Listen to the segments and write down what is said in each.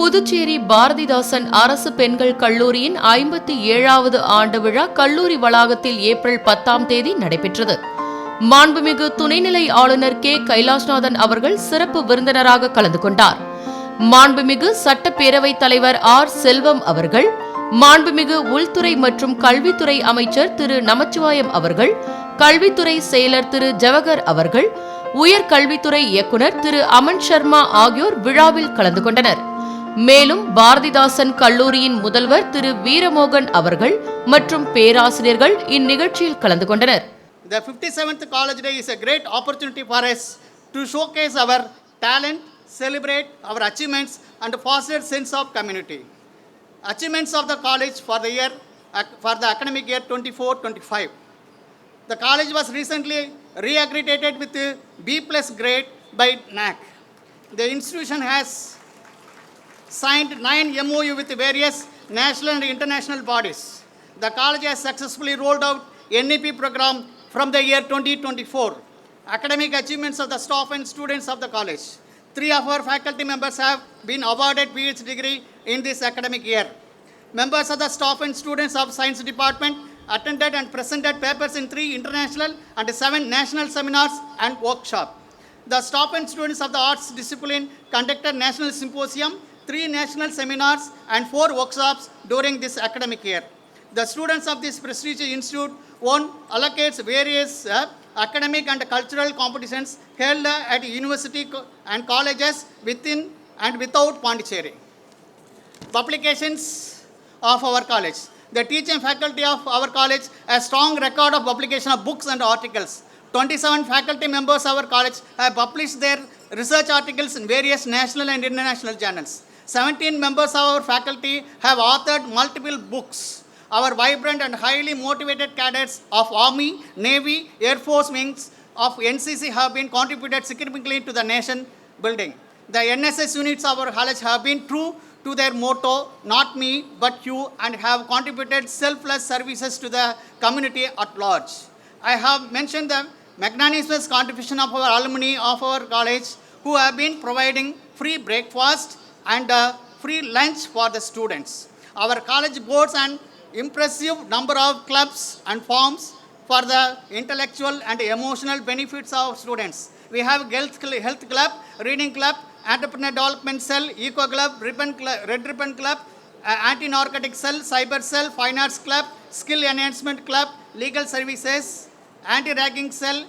புதுச்சேரி பாரதிதாசன் அரசு பெண்கள் கல்லூரியின் 57வது ஆண்டு விழா கல்லூரி வளாகத்தில் ஏப்ரல் 10ஆம் தேதி நடைபெற்றது. மாண்புமிகு துணைநிலை ஆளுநர் கே. கைலாஷ்நாதன் அவர்கள் சிறப்பு விருந்தினராக கலந்து கொண்டார். மாண்புமிகு சட்டப்பேரவைத் தலைவர் ஆர். செல்வம் அவர்கள், மாண்புமிகு உள்துறை மற்றும் கல்வித்துறை அமைச்சர் திரு நமச்சிவாயம் அவர்கள், கல்வித்துறை செயலர் திரு ஜவஹர் அவர்கள், உயர்கல்வித்துறை இயக்குநர் திரு அமன் சர்மா ஆகியோர் விழாவில் கலந்து கொண்டனர். மேலும் பாரதிதாசன் கல்லூரியின் முதல்வர் திரு வீரமோகன் அவர்கள் மற்றும் பேராசிரியர்கள் இந்நிகழ்ச்சியில் கலந்து கொண்டனர். The 57th College Day is a great opportunity for us to showcase our talent, celebrate our achievements and foster sense of community. Achievements of the college for the academic year 24-25. The college was recently re-accredited with a B+ grade by NAAC. The institution has signed 9 MOU with various national and international bodies. The college has successfully rolled out NEP program from the year 2024. Academic achievements of the staff and students of the college. 3 of our faculty members have been awarded PhD degree in this academic year. Members of the staff and students of Science Department attended and presented papers in 3 international and 7 national seminars and workshops. The staff and students of the arts discipline conducted national symposium, 3 national seminars and 4 workshops during this academic year. The students of this prestigious institute won allocates various academic and cultural competitions held at university and colleges within and without Pondicherry. Publications of our college. The teaching faculty of our college has strong record of publication of books and articles. 27 faculty members of our college have published their research articles in various national and international journals. 17 members of our faculty have authored multiple books. Our vibrant and highly motivated cadets of Army, Navy, Air Force wings of NCC have been contributed significantly to the nation building. The NSS units of our college have been true to their motto, not me, but you, and have contributed selfless services to the community at large. I have mentioned the magnanimous contribution of our alumni of our college who have been providing free breakfast and free lunch for the students. Our college boards an impressive number of clubs and forms for the intellectual and emotional benefits of students. We have health club, reading club, entrepreneur development cell, eco club, red ribbon club, anti-narcotic cell, cyber cell, fine arts club, skill enhancement club, legal services, anti-ragging cell,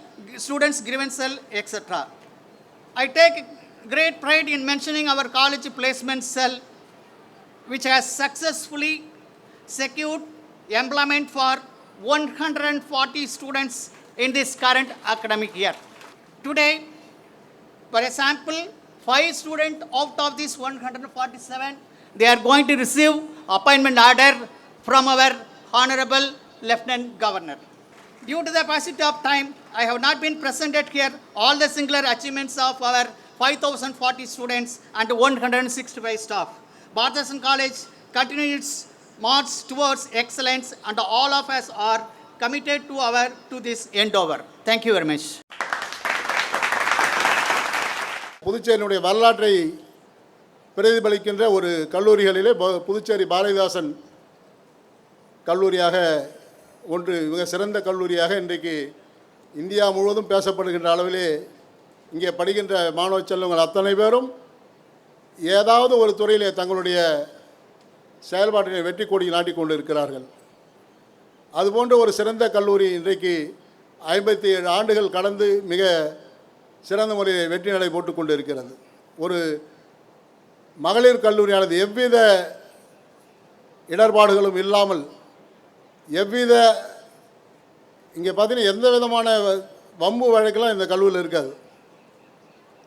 students grievance cell, etc. I take great pride in mentioning our college placement cell, which has successfully secured employment for 140 students in this current academic year. Today, for example, 5 students out of this 147, they are going to receive appointment order from our Honorable Lieutenant Governor. Due to the paucity of time, I have not been presented here all the singular achievements of our 5,040 students and 165 staff. Bardhasan College continues its march towards excellence and all of us are committed to this endeavor. Thank you very much. புதுச்சேரியினுடைய வரலாற்றை பிரதிபலிக்கின்ற ஒரு கல்லூரிகளிலே புதுச்சேரி பாரதிதாசன் கல்லூரியாக ஒன்று மிக சிறந்த கல்லூரியாக இன்றைக்கு India முழுவதும் பேசப்படுகின்ற அளவிலே இங்கே படிக்கின்ற மாணவ செல்வங்கள் அத்தனை பேரும் ஏதாவது ஒரு துறையிலே தங்களுடைய செயல்பாட்டினை வெற்றி கொடி நாட்டிக்கொண்டு இருக்கிறார்கள். அதுபோன்ற ஒரு சிறந்த கல்லூரி இன்றைக்கு 57 ஆண்டுகள் கடந்து மிக சிறந்த முறையில் வெற்றி நடை போட்டுக்கொண்டு இருக்கிறது. ஒரு மகளிர் கல்லூரியானது எவ்வித இடர்பாடுகளும் இல்லாமல் எவ்வித இங்கே பார்த்தீங்கன்னா எந்த விதமான வம்பு வழக்கெல்லாம் இந்த கல்லூரியில் இருக்காது.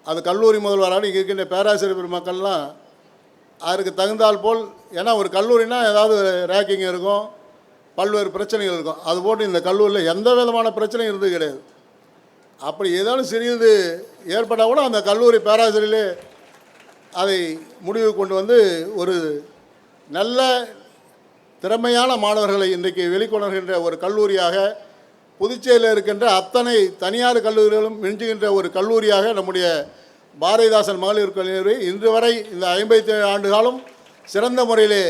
அது கல்லூரி முதல்வராக இங்கே இருக்கின்ற பேராசிரியர் பெருமக்கள்லாம் அதற்கு தகுந்தால் போல், ஏன்னா ஒரு கல்லூரினா ஏதாவது ரேக்கிங் இருக்கும், பல்வேறு பிரச்சனைகள் இருக்கும். அதுபோட்டு இந்த கல்லூரியில் எந்த விதமான பிரச்சனையும் இருந்தது கிடையாது. அப்படி ஏதாவது சிறிது ஏற்பட்டால் கூட அந்த கல்லூரி பேராசிரியர்களே அதை முடிவு கொண்டு வந்து ஒரு நல்ல திறமையான மாணவர்களை இன்றைக்கு வெளிக்கொணர்கின்ற ஒரு கல்லூரியாக புதுச்சேரியில் இருக்கின்ற அத்தனை தனியார் கல்லூரிகளும் மிஞ்சுகின்ற ஒரு கல்லூரியாக நம்முடைய பாரதிதாசன் மகளிர் கல்லூரி இன்று வரை இந்த 57 ஆண்டு காலம் சிறந்த முறையிலே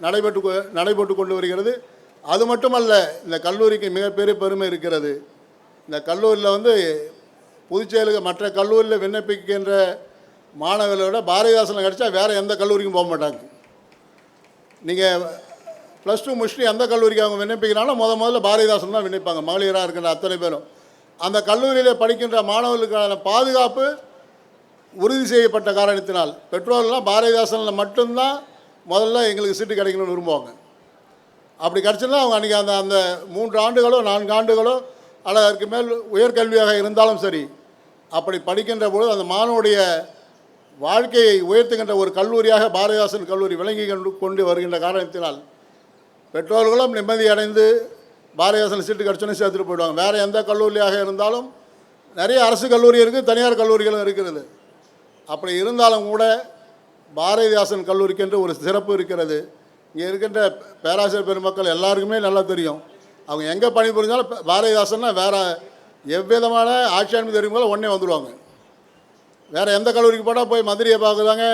நடைபெற்று கொண்டு வருகிறது. அது மட்டுமல்ல, இந்த கல்லூரிக்கு மிகப்பெரிய பெருமை இருக்கிறது. இந்த கல்லூரியில் வந்து புதுச்சேரிக்கு மற்ற கல்லூரியில் விண்ணப்பிக்கின்ற மாணவர்களோட பாரதிதாசனில் கிடச்சா வேறு எந்த கல்லூரிக்கும் போக மாட்டாங்க. நீங்கள் +2 முடிச்சுட்டு எந்த கல்லூரிக்கு அவங்க விண்ணப்பிக்கிறாலும் முதல்ல பாரதிதாசன் தான் விண்ணப்பிப்பாங்க. மகளிராக இருக்கின்ற அத்தனை பேரும் அந்த கல்லூரியில் படிக்கின்ற மாணவர்களுக்கான பாதுகாப்பு உறுதி செய்யப்பட்ட காரணத்தினால் பெற்றோர்கள்லாம் பாரதிதாசனில் மட்டும்தான் முதல்ல எங்களுக்கு சீட்டு கிடைக்கணும்னு விரும்புவாங்க. அப்படி கிடச்சுன்னா அவங்க அன்றைக்கி அந்த 3 ஆண்டுகளோ 4 ஆண்டுகளோ அல்லது அதற்கு மேல் உயர்கல்வியாக இருந்தாலும் சரி, அப்படி படிக்கின்ற பொழுது அந்த மாணவனுடைய வாழ்க்கையை உயர்த்துகின்ற ஒரு கல்லூரியாக பாரதிதாசன் கல்லூரி விளங்கி கொண்டு வருகின்ற காரணத்தினால் பெற்றோர்களும் நிம்மதி அடைந்து பாரதிதாசன் சீட்டு கிடச்சோன்னே சேர்த்துட்டு போயிடுவாங்க. வேறு எந்த கல்லூரியாக இருந்தாலும் நிறைய அரசு கல்லூரி இருக்குது, தனியார் கல்லூரிகளும் இருக்கிறது. அப்படி இருந்தாலும் கூட பாரதிதாசன் கல்லூரிக்கென்று ஒரு சிறப்பு இருக்கிறது. இங்கே இருக்கின்ற பேராசிரியர் பெருமக்கள் எல்லாருக்குமே நல்லா தெரியும். அவங்க எங்கே பணிபுரிஞ்சாலும் பாரதிதாசன்னா வேறு எவ்விதமான ஆட்சியாண்மை தெரியுங்களோ உடனே வந்துடுவாங்க. வேறு எந்த கல்லூரிக்கு போட்டால் போய் மந்திரியை பார்க்குறாங்க,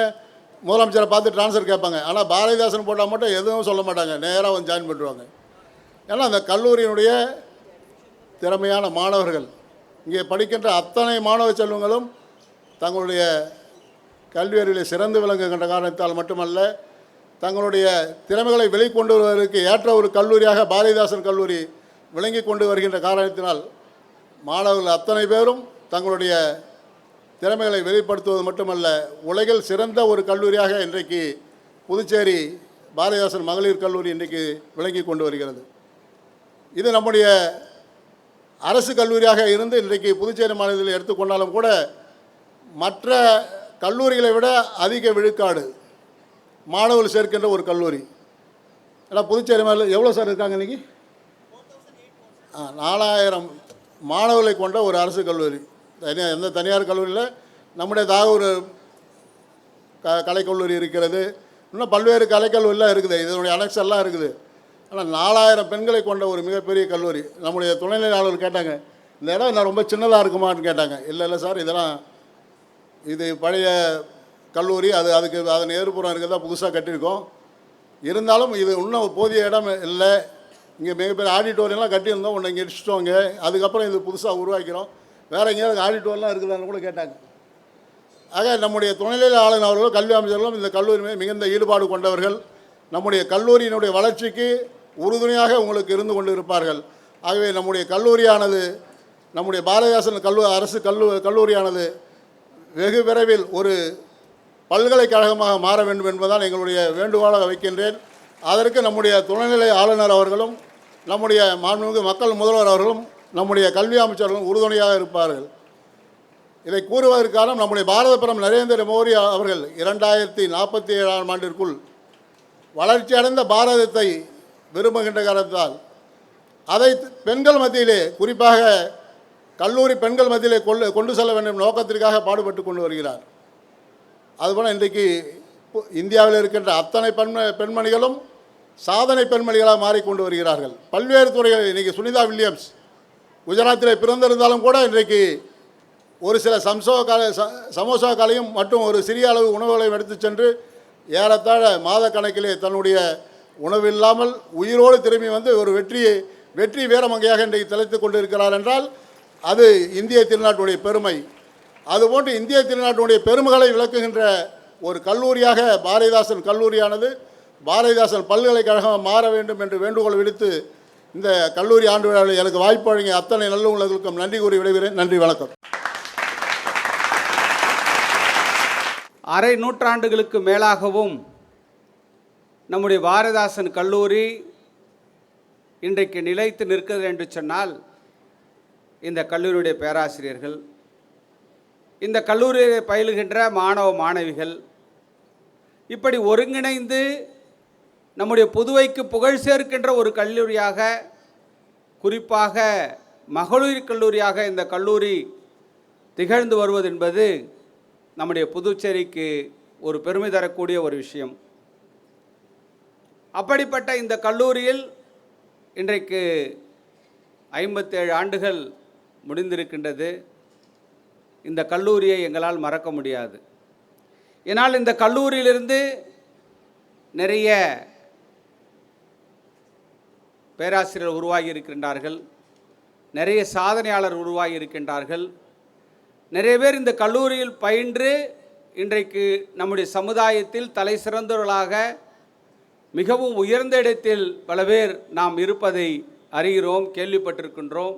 முதலமைச்சரை பார்த்து ட்ரான்ஸ்ஃபர் கேட்பாங்க. ஆனால் பாரதிதாசன் போட்டால் மட்டும் எதுவும் சொல்ல மாட்டாங்க, நேராக வந்து ஜாயின் பண்ணுவாங்க. ஏன்னா அந்த கல்லூரியினுடைய திறமையான மாணவர்கள், இங்கே படிக்கின்ற அத்தனை மாணவ செல்வங்களும் தங்களுடைய கல்வி அறிவில் சிறந்து விளங்குகின்ற காரணத்தால் மட்டுமல்ல, தங்களுடைய திறமைகளை வெளிக்கொண்டு வருவதற்கு ஏற்ற ஒரு கல்லூரியாக பாரதிதாசன் கல்லூரி விளங்கி கொண்டு வருகின்ற காரணத்தினால் மாணவர்கள் அத்தனை பேரும் தங்களுடைய திறமைகளை வெளிப்படுத்துவது மட்டுமல்ல, உலகில் சிறந்த ஒரு கல்லூரியாக இன்றைக்கு புதுச்சேரி பாரதிதாசன் மகளிர் கல்லூரி இன்றைக்கு விளங்கி கொண்டு வருகிறது. இது நம்முடைய அரசு கல்லூரியாக இருந்து இன்றைக்கு புதுச்சேரி மாநிலத்தில் எடுத்துக்கொண்டாலும் கூட மற்ற கல்லூரிகளை விட அதிக விழுக்காடு மாணவர்கள் சேர்க்கின்ற ஒரு கல்லூரி. ஏன்னா புதுச்சேரி மாநிலம் எவ்வளோ சார் இருக்காங்க இன்றைக்கி? 4000 மாணவர்களை கொண்ட ஒரு அரசு கல்லூரி. எந்த தனியார் கல்லூரியில் நம்முடையதாக ஒரு கலைக்கல்லூரி இருக்கிறது, இன்னும் பல்வேறு கலைக்கல்லூரிலாம் இருக்குது, இதனுடைய அனெக்ஸ் எல்லாம் இருக்குது. ஆனால் 4000 பெண்களை கொண்ட ஒரு மிகப்பெரிய கல்லூரி. நம்முடைய துணைநிலை ஆளுநர் கேட்டாங்க, இந்த இடம் என்ன ரொம்ப சின்னதாக இருக்குமான்னு கேட்டாங்க. இல்லை சார், இது பழைய கல்லூரி, அதுக்கு அதன் எதிர்ப்புறம் இருக்கிறதா புதுசாக கட்டியிருக்கோம். இருந்தாலும் இது இன்னும் போதிய இடம் இல்லை. இங்கே மிகப்பெரிய ஆடிட்டோரியம்லாம் கட்டியிருந்தோம், ஒன்று இங்கே இடிச்சிட்டோங்க, அதுக்கப்புறம் இது புதுசாக உருவாக்கிறோம், வேறு எங்கேயாவது ஆடிட்டோரியம்லாம் இருக்குதான்னு கூட கேட்டாங்க. ஆக நம்முடைய துணைநிலை ஆளுநர் அவர்களும் கல்வி அமைச்சர்களும் இந்த கல்லூரி மிகுந்த ஈடுபாடு கொண்டவர்கள். நம்முடைய கல்லூரியினுடைய வளர்ச்சிக்கு உறுதுணையாக உங்களுக்கு இருந்து கொண்டு இருப்பார்கள். ஆகவே நம்முடைய கல்லூரியானது, நம்முடைய பாரதிதாசன் அரசு கல்லூரியானது வெகு விரைவில் ஒரு பல்கலைக்கழகமாக மாற வேண்டும் என்பதால் எங்களுடைய வேண்டுகோளாக வைக்கின்றேன். அதற்கு நம்முடைய துணைநிலை ஆளுநர் அவர்களும் நம்முடைய மாண்புமிகு மக்கள் முதல்வர் அவர்களும் நம்முடைய கல்வி அமைச்சர்களும் உறுதுணையாக இருப்பார்கள். இதை கூறுவதற்கான நம்முடைய பாரத பிரதமர் நரேந்திர மோடி அவர்கள் 2047ஆம் ஆண்டிற்குள் வளர்ச்சியடைந்த பாரதத்தை விரும்புகின்ற காரணத்தால் அதை பெண்கள் மத்தியிலே, குறிப்பாக கல்லூரி பெண்கள் மத்தியிலே கொண்டு செல்ல வேண்டும் நோக்கத்திற்காக பாடுபட்டு கொண்டு வருகிறார். அதுபோல் இன்றைக்கு இந்தியாவில் இருக்கின்ற அத்தனை பெண்மணிகளும் சாதனை பெண்மணிகளாக மாறிக்கொண்டு வருகிறார்கள். பல்வேறு துறைகள். இன்றைக்கி சுனிதா வில்லியம்ஸ் குஜராத்திலே பிறந்திருந்தாலும் கூட இன்றைக்கு ஒரு சில சமோசாக்களையும் மற்றும் ஒரு சிறிய அளவு உணவுகளையும் எடுத்து சென்று ஏறத்தாழ மாத கணக்கிலே தன்னுடைய உணவில்லாமல் உயிரோடு திரும்பி வந்து ஒரு வெற்றி வீரமங்கையாக இன்றைக்கு திளைத்து கொண்டு இருக்கிறார் என்றால் அது இந்திய திருநாட்டுடைய பெருமை. அதுபோன்று இந்திய திருநாட்டுடைய பெருமைகளை விளக்குகின்ற ஒரு கல்லூரியாக பாரதிதாசன் கல்லூரியானது பாரதிதாசன் பல்கலைக்கழகம் மாற வேண்டும் என்று வேண்டுகோள் விடுத்து இந்த கல்லூரி ஆண்டு விழாவில் எனக்கு வாய்ப்பு வழங்கிய அத்தனை நல்லுள்ளங்களுக்கும் நன்றி கூறி விடைபெறுகிறேன். நன்றி, வணக்கம். அரை நூற்றாண்டுகளுக்கு மேலாகவும் நம்முடைய பாரதிதாசன் கல்லூரி இன்றைக்கு நிலைத்து நிற்கிறது என்று சொன்னால் இந்த கல்லூரியுடைய பேராசிரியர்கள், இந்த கல்லூரியில் பயிலுகின்ற மாணவ மாணவிகள் இப்படி ஒருங்கிணைந்து நம்முடைய புதுவைக்கு புகழ் சேர்க்கின்ற ஒரு கல்லூரியாக, குறிப்பாக மகளிர் கல்லூரியாக இந்த கல்லூரி திகழ்ந்து வருவது என்பது நம்முடைய புதுச்சேரிக்கு ஒரு பெருமை தரக்கூடிய ஒரு விஷயம். அப்படிப்பட்ட இந்த கல்லூரியில் இன்றைக்கு 57 ஆண்டுகள் முடிந்திருக்கின்றது. இந்த கல்லூரியை எங்களால் மறக்க முடியாது. ஏன்னால் இந்த கல்லூரியிலிருந்து நிறைய பேராசிரியர் உருவாகி இருக்கின்றார்கள், நிறைய சாதனையாளர் உருவாகி இருக்கின்றார்கள். நிறைய பேர் இந்த கல்லூரியில் பயின்று இன்றைக்கு நம்முடைய சமுதாயத்தில் தலை சிறந்தவர்களாக மிகவும் உயர்ந்த இடத்தில் பல பேர் நாம் இருப்பதை அறிகிறோம், கேள்விப்பட்டிருக்கின்றோம்.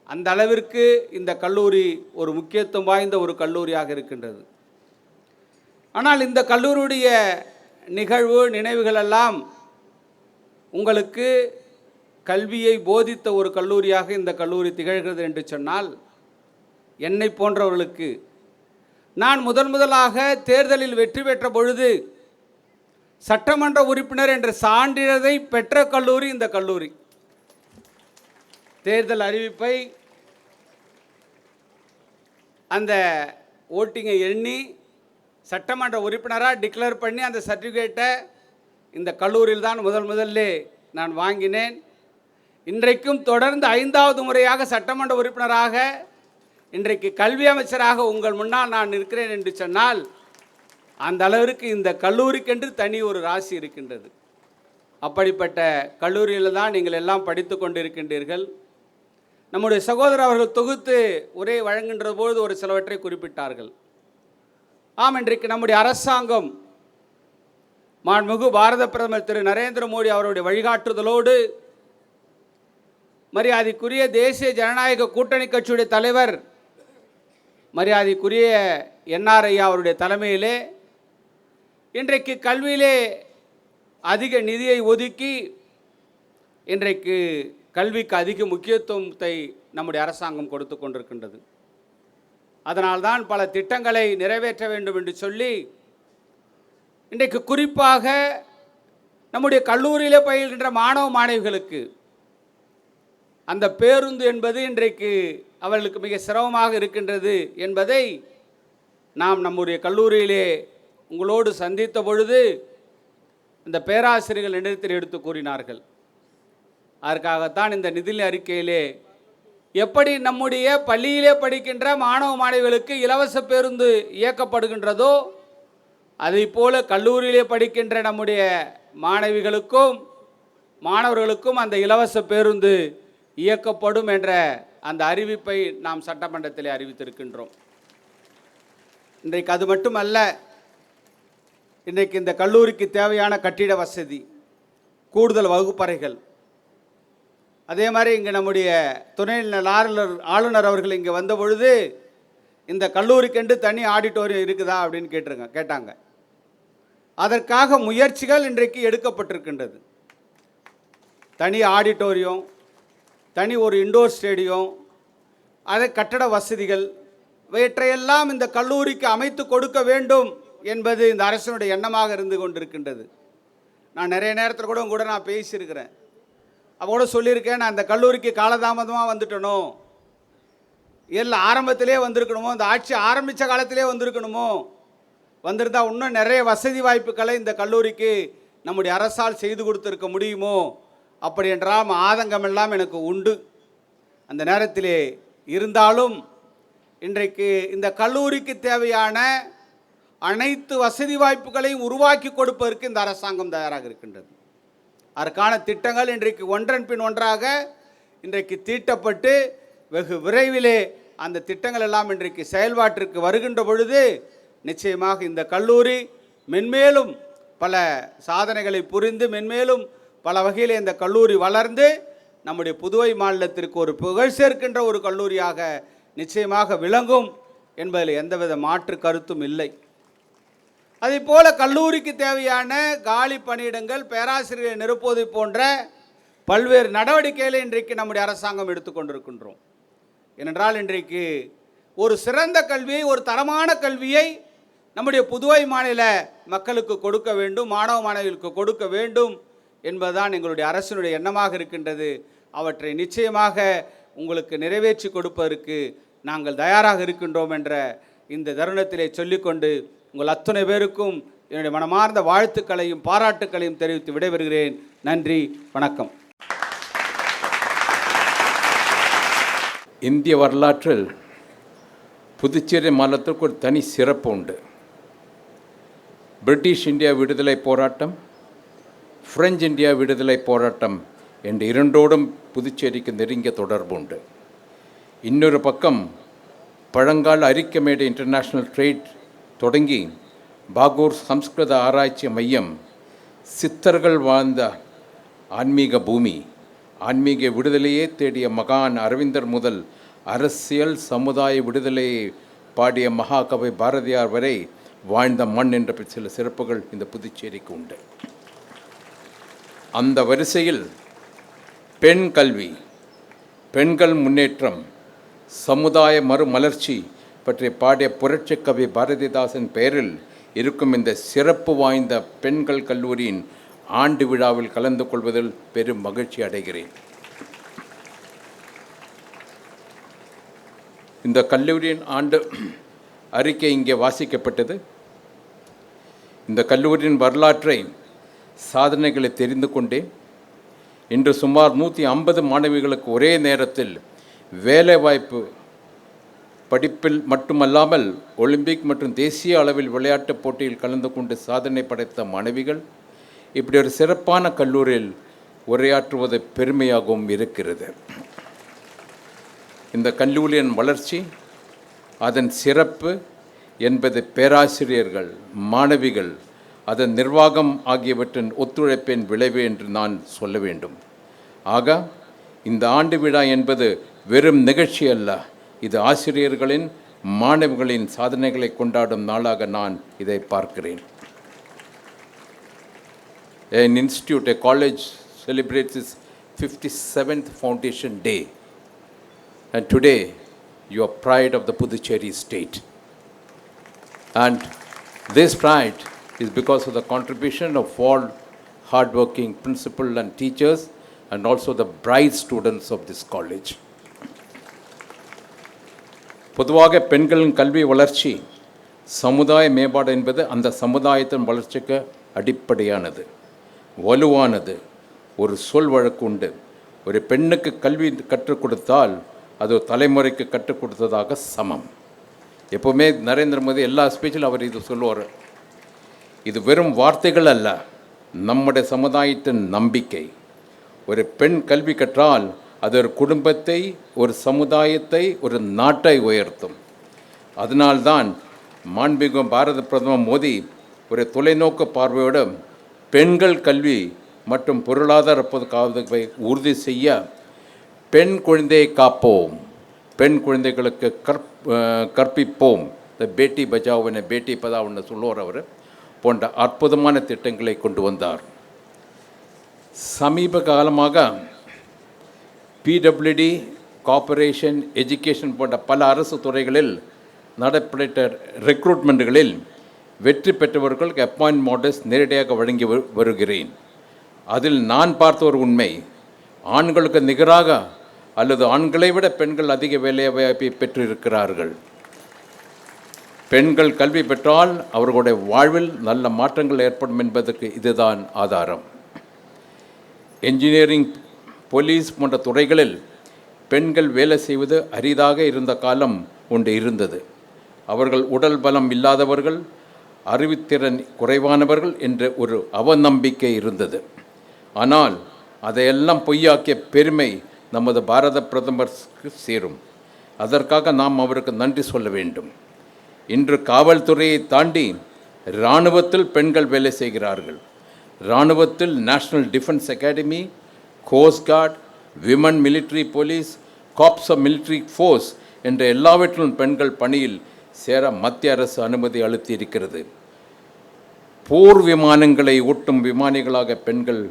அந்த அளவிற்கு இந்த கல்லூரி ஒரு முக்கியத்துவம் வாய்ந்த ஒரு கல்லூரியாக இருக்கின்றது. ஆனால் இந்த கல்லூரியுடைய நிகழ்வு நினைவுகளெல்லாம் உங்களுக்கு கல்வியை போதித்த ஒரு கல்லூரியாக இந்த கல்லூரி திகழ்கிறது என்று சொன்னால், என்னை போன்றவர்களுக்கு நான் முதலாக தேர்தலில் வெற்றி பெற்ற பொழுது சட்டமன்ற உறுப்பினர் என்ற சான்றிதழை பெற்ற கல்லூரி இந்த கல்லூரி. தேர்தல் அறிவிப்பை அந்த ஓட்டிங்கை எண்ணி சட்டமன்ற உறுப்பினராக டிக்ளேர் பண்ணி அந்த சர்டிஃபிகேட்டை இந்த கல்லூரியில் தான் முதல்ல நான் வாங்கினேன். இன்றைக்கும் தொடர்ந்து 5வது முறையாக சட்டமன்ற உறுப்பினராக இன்றைக்கு கல்வி அமைச்சராக உங்கள் முன்னால் நான் இருக்கிறேன் என்று சொன்னால், அந்த அளவிற்கு இந்த கல்லூரிக்கென்று தனி ஒரு ராசி இருக்கின்றது. அப்படிப்பட்ட கல்லூரியில் தான் நீங்கள் எல்லாம் படித்து கொண்டிருக்கின்றீர்கள். நம்முடைய சகோதரர் அவர்கள் தொகுத்து உரை வழங்குகின்ற போது ஒரு சிலவற்றை குறிப்பிட்டார்கள். ஆம், இன்றைக்கு நம்முடைய அரசாங்கம் மாண்புமிகு பாரத பிரதமர் திரு நரேந்திர மோடி அவருடைய வழிகாட்டுதலோடு மரியாதைக்குரிய தேசிய ஜனநாயக கூட்டணி கட்சியுடைய தலைவர் மரியாதைக்குரிய என்ஆர் ஐயா அவருடைய தலைமையிலே இன்றைக்கு கல்வியிலே அதிக நிதியை ஒதுக்கி இன்றைக்கு கல்விக்கு அதிக முக்கியத்துவத்தை நம்முடைய அரசாங்கம் கொடுத்து கொண்டிருக்கின்றது. அதனால்தான் பல திட்டங்களை நிறைவேற்ற வேண்டும் என்று சொல்லி இன்றைக்கு குறிப்பாக நம்முடைய கல்லூரியிலே பயில்கின்ற மாணவ மாணவிகளுக்கு அந்த பேருந்து என்பது இன்றைக்கு அவர்களுக்கு மிக சிரமமாக இருக்கின்றது என்பதை நாம் நம்முடைய கல்லூரியிலே உங்களோடு சந்தித்த பொழுது இந்த பேராசிரியர்கள் இடத்தில் எடுத்து கூறினார்கள். அதற்காகத்தான் இந்த நிதி அறிக்கையிலே எப்படி நம்முடைய பள்ளியிலே படிக்கின்ற மாணவ மாணவிகளுக்கு இலவச பேருந்து இயக்கப்படுகின்றதோ, அதை போல கல்லூரியிலே படிக்கின்ற நம்முடைய மாணவிகளுக்கும் மாணவர்களுக்கும் அந்த இலவச பேருந்து இயக்கப்படும் என்ற அந்த அறிவிப்பை நாம் சட்டமன்றத்திலே அறிவித்திருக்கின்றோம். இன்றைக்கு அது மட்டுமல்ல, இன்றைக்கு இந்த கல்லூரிக்கு தேவையான கட்டிட வசதி, கூடுதல் வகுப்பறைகள், அதே மாதிரி இங்கே நம்முடைய துணைநிலை ஆளுநர் அவர்கள் இங்கே வந்த பொழுது இந்த கல்லூரிக்கென்று தனி ஆடிட்டோரியம் இருக்குதா அப்படின்னு கேட்டாங்க. அதற்காக முயற்சிகள் இன்றைக்கு எடுக்கப்பட்டிருக்கின்றது. தனி ஆடிட்டோரியம், தனி ஒரு இண்டோர் ஸ்டேடியம், அதை கட்டட வசதிகள் இவற்றையெல்லாம் இந்த கல்லூரிக்கு அமைத்து கொடுக்க வேண்டும் என்பது இந்த அரசினுடைய எண்ணமாக இருந்து கொண்டிருக்கின்றது. நான் நிறைய நேரத்தில் கூட நான் பேசியிருக்கிறேன். அப்போ கூட சொல்லியிருக்கேன், நான் இந்த கல்லூரிக்கு காலதாமதமாக வந்துட்டனோ, எல்லாம் ஆரம்பத்திலே வந்திருக்கணுமோ, இந்த ஆட்சி ஆரம்பித்த காலத்திலே வந்திருக்கணுமோ, வந்திருந்தால் இன்னும் நிறைய வசதி வாய்ப்புகளை இந்த கல்லூரிக்கு நம்முடைய அரசால் செய்து கொடுத்துருக்க முடியுமோ, அப்படி என்றால் ஆதங்கமெல்லாம் எனக்கு உண்டு. அந்த நேரத்திலே இருந்தாலும் இன்றைக்கு இந்த கல்லூரிக்கு தேவையான அனைத்து வசதி வாய்ப்புகளையும் உருவாக்கி கொடுப்பதற்கு இந்த அரசாங்கம் தயாராக இருக்கின்றது. அதற்கான திட்டங்கள் இன்றைக்கு ஒன்றன் பின் ஒன்றாக இன்றைக்கு தீட்டப்பட்டு வெகு விரைவிலே அந்த திட்டங்கள் எல்லாம் இன்றைக்கு செயல்பாட்டிற்கு வருகின்ற பொழுது நிச்சயமாக இந்த கல்லூரி மென்மேலும் பல சாதனைகளை புரிந்து மென்மேலும் பல வகையில் இந்த கல்லூரி வளர்ந்து நம்முடைய புதுவை மாநிலத்திற்கு ஒரு புகழ் சேர்க்கின்ற ஒரு கல்லூரியாக நிச்சயமாக விளங்கும் என்பதில் எந்தவித மாற்று கருத்தும் இல்லை. அதேபோல் கல்லூரிக்கு தேவையான காலி பணியிடங்கள், பேராசிரியரை நிரப்புவது போன்ற பல்வேறு நடவடிக்கைகளை இன்றைக்கு நம்முடைய அரசாங்கம் எடுத்துக்கொண்டிருக்கின்றோம். ஏனென்றால் இன்றைக்கு ஒரு சிறந்த கல்வியை, ஒரு தரமான கல்வியை நம்முடைய புதுவை மாநில மக்களுக்கு கொடுக்க வேண்டும், மாணவ மாணவிகளுக்கு கொடுக்க வேண்டும் என்பதுதான் எங்களுடைய அரசினுடைய எண்ணமாக இருக்கின்றது. அவற்றை நிச்சயமாக உங்களுக்கு நிறைவேற்றி கொடுப்பதற்கு நாங்கள் தயாராக இருக்கின்றோம் என்ற இந்த தருணத்திலே சொல்லிக்கொண்டு உங்கள் அத்தனை பேருக்கும் என்னுடைய மனமார்ந்த வாழ்த்துக்களையும் பாராட்டுக்களையும் தெரிவித்து விடைபெறுகிறேன். நன்றி, வணக்கம். இந்திய வரலாற்றில் புதுச்சேரி மாநிலத்திற்கு ஒரு தனி சிறப்பு உண்டு. பிரிட்டிஷ் இந்தியா விடுதலை போராட்டம், பிரெஞ்சு இந்தியா விடுதலை போராட்டம் என்ற இரண்டோடும் புதுச்சேரிக்கு நெருங்கிய தொடர்பு உண்டு. இன்னொரு பக்கம் பழங்கால அரிக்கமேடு இன்டர்நேஷ்னல் ட்ரேட் தொடங்கி பாகூர் சம்ஸ்கிருத ஆராய்ச்சி மையம், சித்தர்கள் வாழ்ந்த ஆன்மீக பூமி, ஆன்மீக விடுதலையே தேடிய மகான் அரவிந்தர் முதல் அரசியல் சமுதாய விடுதலையை பாடிய மகாகவி பாரதியார் வரை வாழ்ந்த மண் என்ற சில சிறப்புகள் இந்த புதுச்சேரிக்கு உண்டு. அந்த வரிசையில் பெண் கல்வி, பெண்கள் முன்னேற்றம், சமுதாய மறுமலர்ச்சி பற்றி பாடிய புரட்சி கவி பாரதிதாசன் பெயரில் இருக்கும் இந்த சிறப்பு வாய்ந்த பெண்கள் கல்லூரியின் ஆண்டு விழாவில் கலந்து கொள்வதில் பெரும் மகிழ்ச்சி அடைகிறேன். இந்த கல்லூரியின் ஆண்டு அறிக்கை இங்கே வாசிக்கப்பட்டது. இந்த கல்லூரியின் வரலாற்றை, சாதனைகளை தெரிந்து கொண்டேன். இன்று சுமார் 150 மாணவிகளுக்கு ஒரே நேரத்தில் வேலைவாய்ப்பு, படிப்பில் மட்டுமல்லாமல் ஒலிம்பிக் மற்றும் தேசிய அளவில் விளையாட்டுப் போட்டியில் கலந்து கொண்டு சாதனை படைத்த மாணவிகள் இப்படி ஒரு சிறப்பான கல்லூரியில் உரையாற்றுவது பெருமையாகவும் இருக்கிறது. இந்த கல்லூரியின் வளர்ச்சி, அதன் சிறப்பு என்பது பேராசிரியர்கள், மாணவிகள், அதன் நிர்வாகம் ஆகியவற்றின் ஒத்துழைப்பின் விளைவு என்று நான் சொல்ல வேண்டும். ஆக இந்த ஆண்டு விழா என்பது வெறும் நிகழ்ச்சி அல்ல, இது ஆசிரியர்களின், மாணவிகளின் சாதனைகளை கொண்டாடும் நாளாக நான் இதை பார்க்கிறேன். An institute, a college celebrates its 57th foundation day. And today, you are pride of the Puducherry state. And this pride is because of the contribution of all hardworking principal and teachers and also the bright students of this college. பொதுவாக பெண்களின் கல்வி வளர்ச்சி, சமுதாய மேம்பாடு என்பது அந்த சமுதாயத்தின் வளர்ச்சிக்கு அடிப்படையானது, வலுவானது. ஒரு சொல் வழக்கு உண்டு, ஒரு பெண்ணுக்கு கல்வி கற்றுக் கொடுத்தால் அது தலைமுறைக்கு கற்றுக் கொடுத்ததாக சமம். எப்போவுமே நரேந்திர மோடி எல்லா ஸ்பீச்சிலும் அவர் இது சொல்லுவார். இது வெறும் வார்த்தைகள் அல்ல, நம்முடைய சமுதாயத்தின் நம்பிக்கை. ஒரு பெண் கல்வி கற்றால் அது ஒரு குடும்பத்தை, ஒரு சமுதாயத்தை, ஒரு நாட்டை உயர்த்தும். அதனால்தான் மாண்புமிகு பாரத பிரதமர் மோடி ஒரு தொலைநோக்கு பார்வையோடு பெண்கள் கல்வி மற்றும் பொருளாதார பாதுகாப்பை உறுதி செய்ய பெண் குழந்தையை காப்போம், பெண் குழந்தைகளுக்கு கற்பிப்போம், இந்த பேட்டி பச்சாவோன்னு பேட்டி பதாவோன்னு சொல்லுவார் அவர், போன்ற அற்புதமான திட்டங்களை கொண்டு வந்தார். சமீப காலமாக பிடபிள்யூடி, கார்ப்பரேஷன், எஜுகேஷன் போன்ற பல அரசு துறைகளில் நடைபெற்ற ரெக்ரூட்மெண்ட்டுகளில் வெற்றி பெற்றவர்களுக்கு அப்பாயின்மெண்ட் ஆர்டர்ஸ் நேரடியாக வழங்கி வருகிறேன். அதில் நான் பார்த்த ஒரு உண்மை, ஆண்களுக்கு நிகராக அல்லது ஆண்களை விட பெண்கள் அதிக வேலைவாய்ப்பை பெற்றிருக்கிறார்கள். பெண்கள் கல்வி பெற்றால் அவர்களுடைய வாழ்வில் நல்ல மாற்றங்கள் ஏற்படும் என்பதற்கு இதுதான் ஆதாரம். என்ஜினியரிங், போலீஸ் போன்ற துறைகளில் பெண்கள் வேலை செய்வது அரிதாக இருந்த காலம் ஒன்று இருந்தது. அவர்கள் உடல் பலம் இல்லாதவர்கள், அறிவுத்திறன் குறைவானவர்கள் என்ற ஒரு அவநம்பிக்கை இருந்தது. ஆனால் அதையெல்லாம் பொய்யாக்கிய பெருமை நமது பாரத பிரதமருக்கு சேரும். அதற்காக நாம் அவருக்கு நன்றி சொல்ல வேண்டும். இன்று காவல்துறையை தாண்டி இராணுவத்தில் பெண்கள் வேலை செய்கிறார்கள். இராணுவத்தில் national defence academy, coast guard, women military police, corps of military force என்ற எல்லாவற்றிலும் பெண்கள் பணியில் சேர மத்திய அரசு அனுமதி அளித்து இருக்கிறது. போர் விமானங்களை ஓட்டும் விமானிகளாக பெண்கள்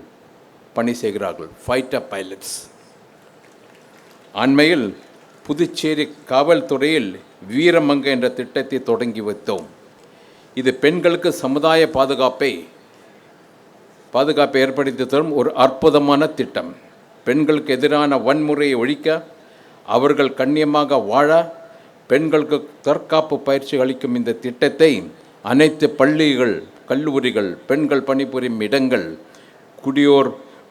பணி செய்கிறார்கள், ஃபைட்டர் பைலட்ஸ். அண்மையில் புதுச்சேரி காவல்துறையில் வீரமங்க என்ற திட்டத்தை தொடங்கி வைத்தோம். இது பெண்களுக்கு சமுதாய பாதுகாப்பை ஏற்படுத்தி தரும் ஒரு அற்புதமான திட்டம். பெண்களுக்கு எதிரான வன்முறையை ஒழிக்க, அவர்கள் கண்ணியமாக வாழ பெண்களுக்கு தற்காப்பு பயிற்சி அளிக்கும் இந்த திட்டத்தை அனைத்து பள்ளிகள், கல்லூரிகள், பெண்கள் பணிபுரியும் இடங்கள்,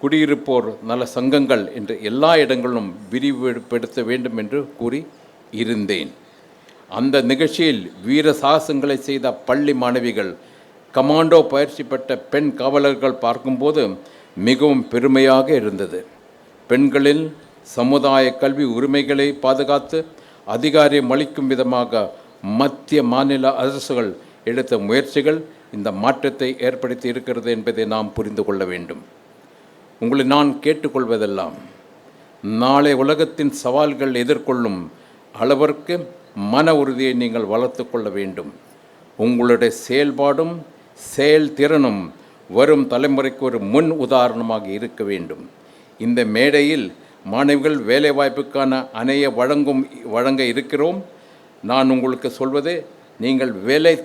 குடியிருப்போர் நல சங்கங்கள் என்ற எல்லா இடங்களிலும் விரிவுபடுத்த வேண்டும் என்று கூறி இருந்தேன். அந்த நிகழ்ச்சியில் வீர சாகசங்களை செய்த பள்ளி மாணவிகள், கமாண்டோ பயிற்சி பெற்ற பெண் காவலர்கள் பார்க்கும்போது மிகவும் பெருமையாக இருந்தது. பெண்களின் சமுதாய கல்வி உரிமைகளை பாதுகாத்து அதிகாரம் அளிக்கும் விதமாக மத்திய மாநில அரசுகள் எடுத்த முயற்சிகள் இந்த மாற்றத்தை ஏற்படுத்தி இருக்கிறது என்பதை நாம் புரிந்து கொள்ள வேண்டும். உங்களை நான் கேட்டுக்கொள்வதெல்லாம், நாளை உலகத்தின் சவால்கள் எதிர்கொள்ளும் அளவிற்கு மன உறுதியை நீங்கள் வளர்த்து கொள்ள வேண்டும். உங்களுடைய செயல்பாடும் செயல்திறனும் வரும் தலைமுறைக்கு ஒரு முன் உதாரணமாக இருக்க வேண்டும். இந்த மேடையில் மாணவிகள் வேலைவாய்ப்புக்கான அணைய வழங்க இருக்கிறோம். நான் உங்களுக்கு சொல்வது, நீங்கள் வேலை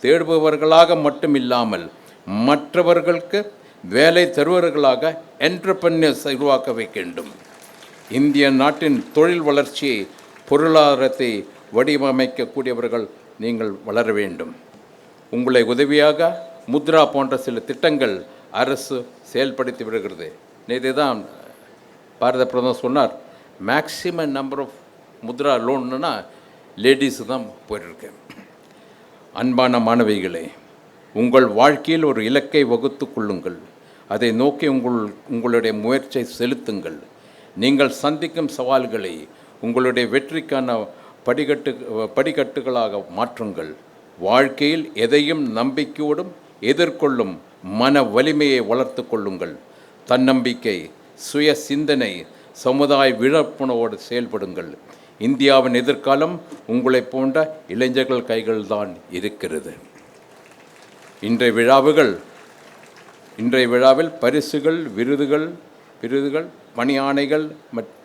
தேடுபவர்களாக மட்டும் இல்லாமல் மற்றவர்களுக்கு வேலை தருவர்களாக என்டர்பிரனியர்ஸ் உருவாக்க வைக்க வேண்டும். இந்திய நாட்டின் தொழில் வளர்ச்சியை, பொருளாதாரத்தை வடிவமைக்கக்கூடியவர்கள் நீங்கள் வளர வேண்டும். உங்களை உதவியாக முத்ரா போன்ற சில திட்டங்கள் அரசு செயல்படுத்தி வருகிறது. இதுதான் பாரத பிரதமர் சொன்னார், மேக்சிமம் நம்பர் ஆஃப் முத்ரா லோன்னா லேடிஸு தான் போயிருக்கேன். அன்பான மாணவிகளே, உங்கள் வாழ்க்கையில் ஒரு இலக்கை வகுத்து கொள்ளுங்கள். அதை நோக்கி உங்களுடைய முயற்சியை செலுத்துங்கள். நீங்கள் சந்திக்கும் சவால்களை உங்களுடைய வெற்றிக்கான படிக்கட்டுகளாக மாற்றுங்கள். வாழ்க்கையில் எதையும் நம்பிக்கையோடும் எதிர்கொள்ளும் மன வலிமையை வளர்த்து கொள்ளுங்கள். தன்னம்பிக்கை, சுய சிந்தனை, சமுதாய விழிப்புணர்வோடு செயல்படுங்கள். இந்தியாவின் எதிர்காலம் உங்களைப் போன்ற இளைஞர்கள் கைகள்தான் இருக்கிறது. இன்றைய விழாவில் பரிசுகள், விருதுகள், பணியாணைகள்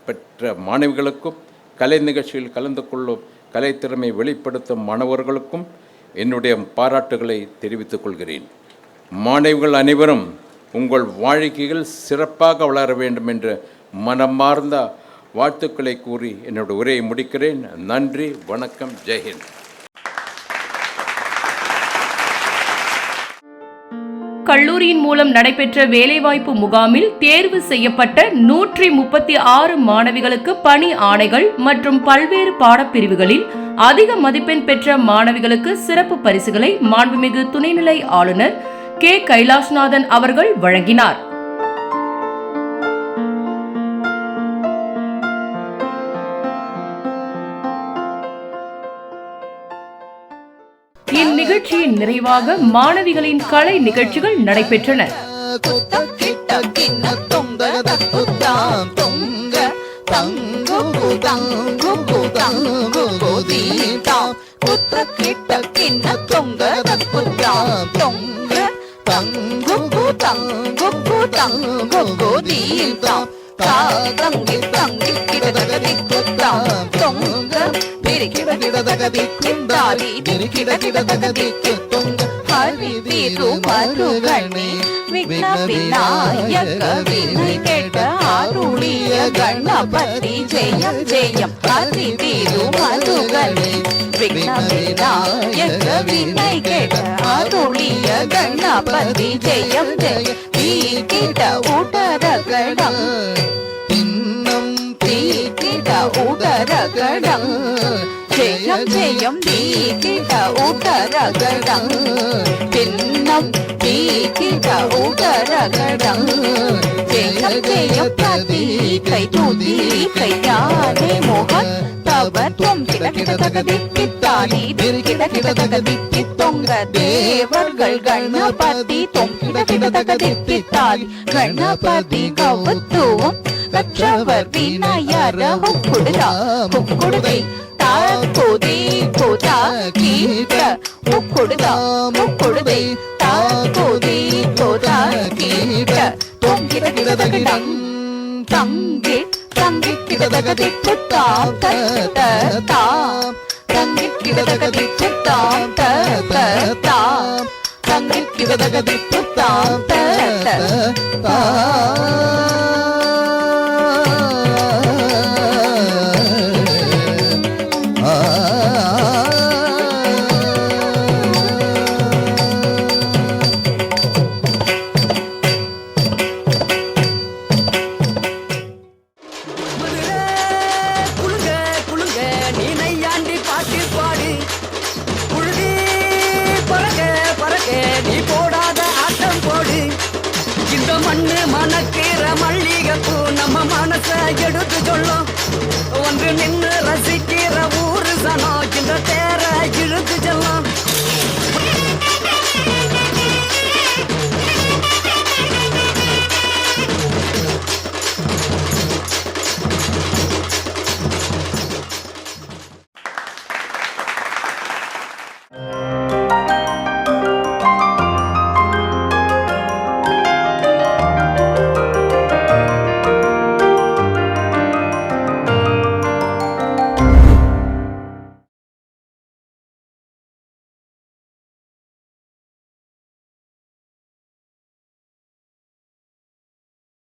பெற்ற மாணவிகளுக்கும், கலை நிகழ்ச்சியில் கலந்து கொள்ளும் கலைத்திறமை வெளிப்படுத்தும் மாணவர்களுக்கும் என்னுடைய பாராட்டுகளை தெரிவித்துக் கொள்கிறேன். மாணவிகள் அனைவரும் உங்கள் வாழ்க்கையில் சிறப்பாக வளர வேண்டும் என்ற மனமார்ந்த வாழ்த்துக்களை கூறி என்னுடைய உரையை முடிக்கிறேன். நன்றி, வணக்கம், ஜெய்ஹிந்த். கல்லூரியின் மூலம் நடைபெற்ற வேலைவாய்ப்பு முகாமில் தேர்வு செய்யப்பட்ட 136 மாணவிகளுக்கு பணி ஆணைகள் மற்றும் பல்வேறு பாடப்பிரிவுகளில் அதிக மதிப்பெண் பெற்ற மாணவிகளுக்கு சிறப்பு பரிசுகளை மாண்புமிகு துணைநிலை ஆளுநர் கே. கைலாஷ்நாதன் அவர்கள் வழங்கினார். இந்நிகழ்ச்சியின் நிறைவாக மாணவிகளின் கலை நிகழ்ச்சிகள் நடைபெற்றன. गणपति जयम जयम हरि वीरु मधुगणे विघ्न विनायक विनय केट आरुलिय गणपति जयम जय तीकिट उदरगणं पिन्नं तीकिट उदरगणं जयम जयम तीकिट उदरगणं पिन्नं तीकिट उदरगणं जयम जयम प्रतीकै तुतीकै ज्ञाने मोहन तव त्वं किट किट तगदिक्कित्तानि किट किट तगदिक्कित्तोंग देवर्गल गणपति त्वं किट किट तगदिक्कित्तानि गणपति कवत्तुवं रक्षवर विनायर हुक्कुडुदे ताकुदी कुदा कीट हुक्कुडुदे ताकुदी कुदा कीट त्वं किट किट तगदं तंगिट तंगिट किट तगदिक्कित्तां तत्तां तंगिट किट तगदिक्कित्तां तत्तां तंगिट किट तगदिक्कित्तां तत्तां எடுத்து சொல்லும்